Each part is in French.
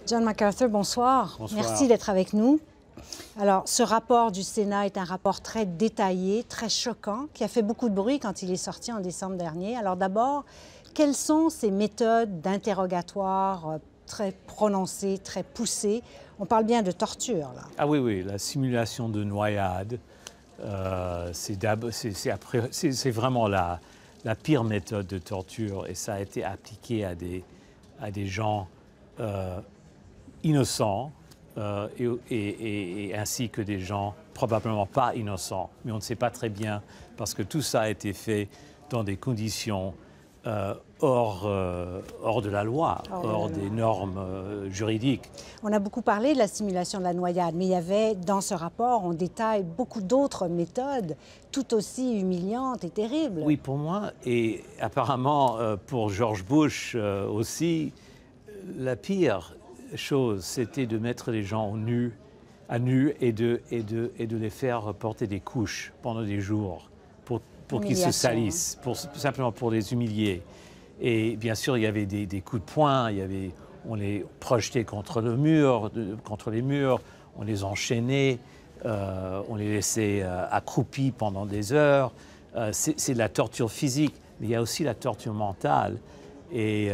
John MacArthur, bonsoir. Bonsoir. Merci d'être avec nous. Alors, ce rapport du Sénat est un rapport très détaillé, très choquant, qui a fait beaucoup de bruit quand il est sorti en décembre dernier. Alors d'abord, quelles sont ces méthodes d'interrogatoire très prononcées, très poussées? On parle bien de torture, là. Ah oui, oui, la simulation de noyade, c'est vraiment la pire méthode de torture et ça a été appliqué à des gens innocents et ainsi que des gens probablement pas innocents. Mais on ne sait pas très bien parce que tout ça a été fait dans des conditions hors de la loi, hors des normes juridiques. On a beaucoup parlé de la simulation de la noyade, mais il y avait dans ce rapport, on détaille beaucoup d'autres méthodes tout aussi humiliantes et terribles. Oui, pour moi, et apparemment pour George Bush aussi, la pire chose, c'était de mettre les gens à nu et de les faire porter des couches pendant des jours pour qu'ils se salissent, simplement pour les humilier. Et bien sûr, il y avait des coups de poing, on les projetait contre les murs, on les enchaînait, on les laissait accroupis pendant des heures. C'est de la torture physique, mais il y a aussi la torture mentale. Et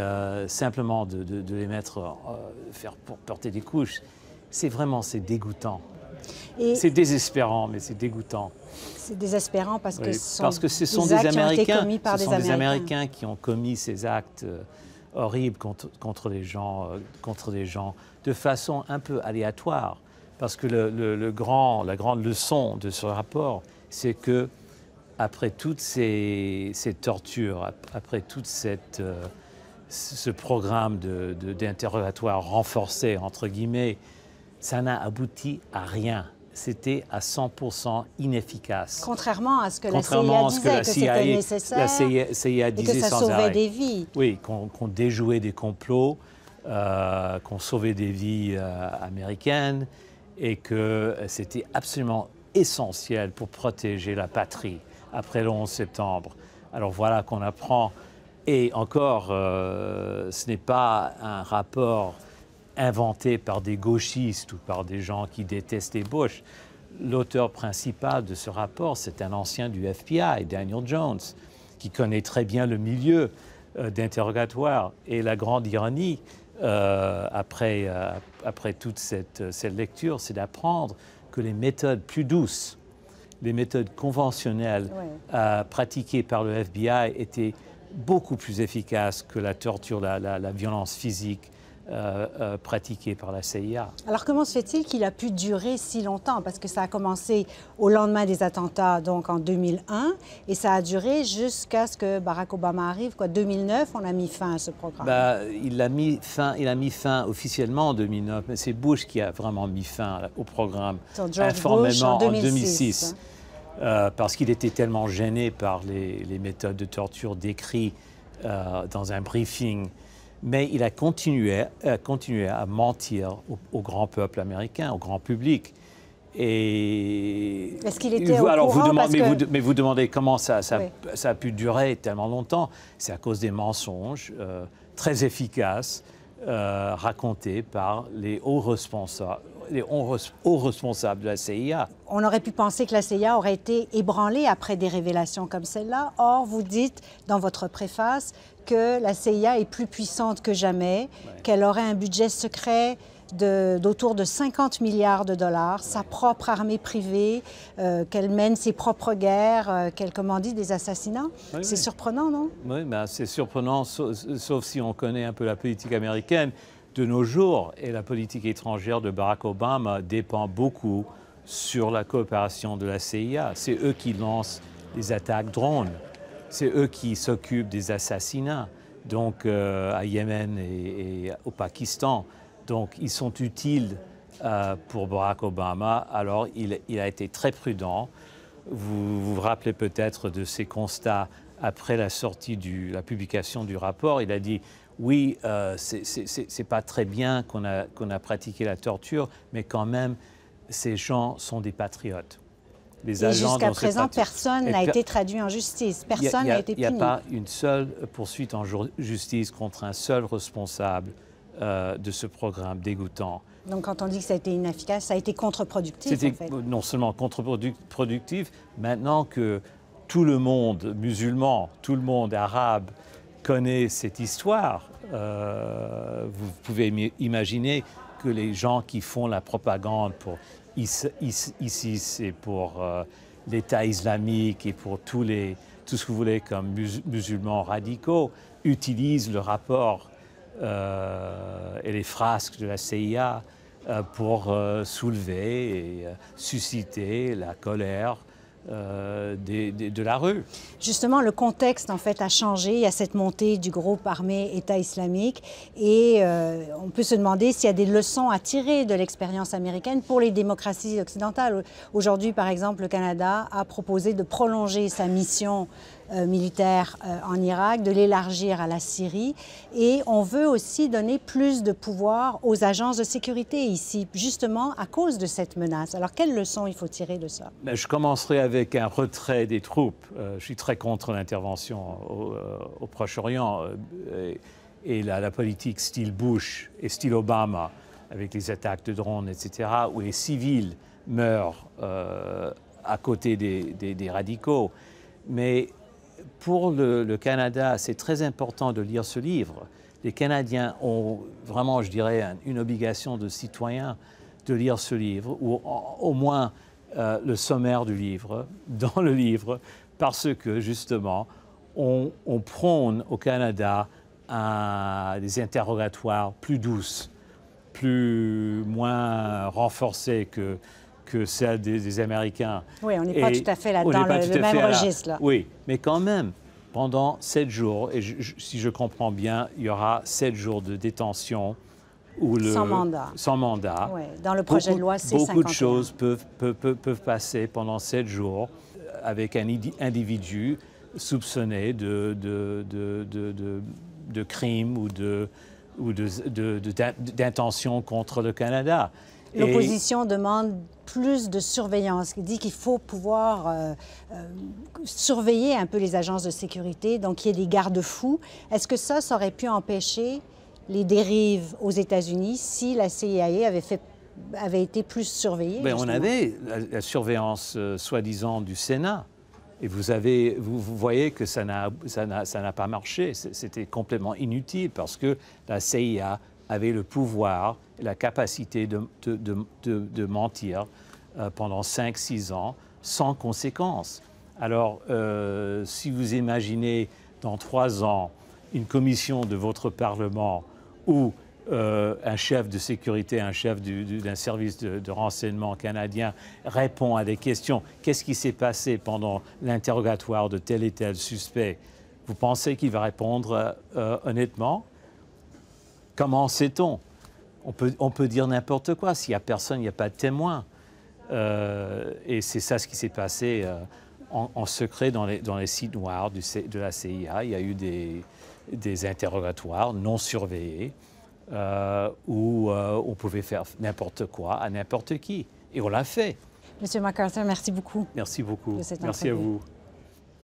simplement de les faire porter des couches, c'est dégoûtant. C'est désespérant, mais c'est dégoûtant. C'est désespérant parce que, ce sont des Américains qui ont commis ces actes horribles contre les gens de façon un peu aléatoire. Parce que la grande leçon de ce rapport, c'est que après toutes ces tortures, après toute ce programme d'interrogatoire renforcé, entre guillemets, ça n'a abouti à rien. C'était à 100% inefficace. Contrairement à ce que la CIA disait, que c'était nécessaire et que ça sauvait des vies. Oui, qu'on déjouait des complots, qu'on sauvait des vies américaines et que c'était absolument essentiel pour protéger la patrie après le 11 septembre. Alors voilà qu'on apprend. Et encore, ce n'est pas un rapport inventé par des gauchistes ou par des gens qui détestaient Bush. L'auteur principal de ce rapport, c'est un ancien du FBI, Daniel Jones, qui connaît très bien le milieu d'interrogatoire. Et la grande ironie, après toute cette lecture, c'est d'apprendre que les méthodes plus douces, les méthodes conventionnelles pratiquées par le FBI étaient beaucoup plus efficaces que la torture, la violence physique pratiquée par la CIA. Alors comment se fait-il qu'il a pu durer si longtemps? Parce que ça a commencé au lendemain des attentats, donc en 2001, et ça a duré jusqu'à ce que Barack Obama arrive. 2009, on a mis fin à ce programme. Il a mis fin officiellement en 2009, mais c'est Bush qui a vraiment mis fin au programme informellement en 2006. Parce qu'il était tellement gêné par les méthodes de torture décrites dans un briefing. Mais il a continué à mentir au grand peuple américain, au grand public. Et est-ce qu'il était au courant mais vous demandez comment ça a pu durer tellement longtemps. C'est à cause des mensonges très efficaces racontés par les hauts responsables de la CIA. On aurait pu penser que la CIA aurait été ébranlée après des révélations comme celle-là. Or, vous dites dans votre préface que la CIA est plus puissante que jamais, qu'elle aurait un budget secret d'autour de 50 milliards de dollars, sa propre armée privée, qu'elle mène ses propres guerres, qu'elle commandite des assassinats. C'est surprenant, non? Oui, c'est surprenant, sauf si on connaît un peu la politique américaine. De nos jours, et la politique étrangère de Barack Obama dépend beaucoup sur la coopération de la CIA. C'est eux qui lancent les attaques drones. C'est eux qui s'occupent des assassinats, donc à Yémen et au Pakistan. Donc ils sont utiles pour Barack Obama. Alors il a été très prudent. Vous vous rappelez peut-être de ses constats après la publication du rapport. Il a dit oui, c'est pas très bien qu'on a pratiqué la torture, mais quand même, ces gens sont des patriotes. Et jusqu'à présent, personne n'a été traduit en justice. Personne n'a été puni. Il n'y a pas une seule poursuite en justice contre un seul responsable de ce programme dégoûtant. Donc quand on dit que ça a été inefficace, ça a été contre-productif en fait. C'était non seulement contre-productif, maintenant que tout le monde musulman, tout le monde arabe connaît cette histoire, vous pouvez imaginer que les gens qui font la propagande pour ISIS et pour l'État islamique et pour tout ce que vous voulez comme musulmans radicaux utilisent le rapport et les frasques de la CIA pour soulever et susciter la colère de la rue. Justement, le contexte en fait a changé. Il y a cette montée du groupe armé État islamique et on peut se demander s'il y a des leçons à tirer de l'expérience américaine pour les démocraties occidentales. Aujourd'hui, par exemple, le Canada a proposé de prolonger sa mission militaire en Irak, de l'élargir à la Syrie et on veut aussi donner plus de pouvoir aux agences de sécurité ici, justement à cause de cette menace. Alors, quelles leçons il faut tirer de ça? Je commencerai avec un retrait des troupes. Je suis très contre l'intervention au Proche-Orient et la politique style Bush et style Obama, avec les attaques de drones, etc., où les civils meurent à côté des radicaux. Mais pour le Canada, c'est très important de lire ce livre. Les Canadiens ont vraiment, je dirais, une obligation de citoyen de lire ce livre, ou au moins le sommaire du livre, dans le livre, parce que justement, on prône au Canada des interrogatoires plus douces, moins renforcés que celle des Américains. Oui, on n'est pas tout à fait là dans le même registre. Là. Oui, mais quand même, pendant 7 jours, et si je comprends bien, il y aura 7 jours de détention. Sans mandat. Sans mandat. Oui, dans le projet de loi C-51. Beaucoup de choses peuvent passer pendant 7 jours avec un individu soupçonné de crime ou d'intention contre le Canada. L'opposition demande plus de surveillance. Il dit qu'il faut pouvoir surveiller un peu les agences de sécurité, donc qu'il y ait des garde-fous. Est-ce que ça aurait pu empêcher les dérives aux États-Unis si la CIA avait été plus surveillée? Bien, on avait la surveillance soi-disant du Sénat. Et vous voyez que ça n'a pas marché. C'était complètement inutile parce que la CIA avait le pouvoir et la capacité de mentir pendant 5-6 ans sans conséquence. Alors, si vous imaginez dans 3 ans une commission de votre Parlement où un chef de sécurité, un chef d'un service de renseignement canadien répond à des questions. Qu'est-ce qui s'est passé pendant l'interrogatoire de tel et tel suspect? Vous pensez qu'il va répondre honnêtement? Comment sait-on? On peut dire n'importe quoi. S'il n'y a personne, il n'y a pas de témoin. Et c'est ça ce qui s'est passé en secret dans les sites noirs de la CIA. Il y a eu des interrogatoires non surveillés où on pouvait faire n'importe quoi à n'importe qui. Et on l'a fait. Monsieur McArthur, merci beaucoup. Merci beaucoup. De cette merci à entrevue. vous.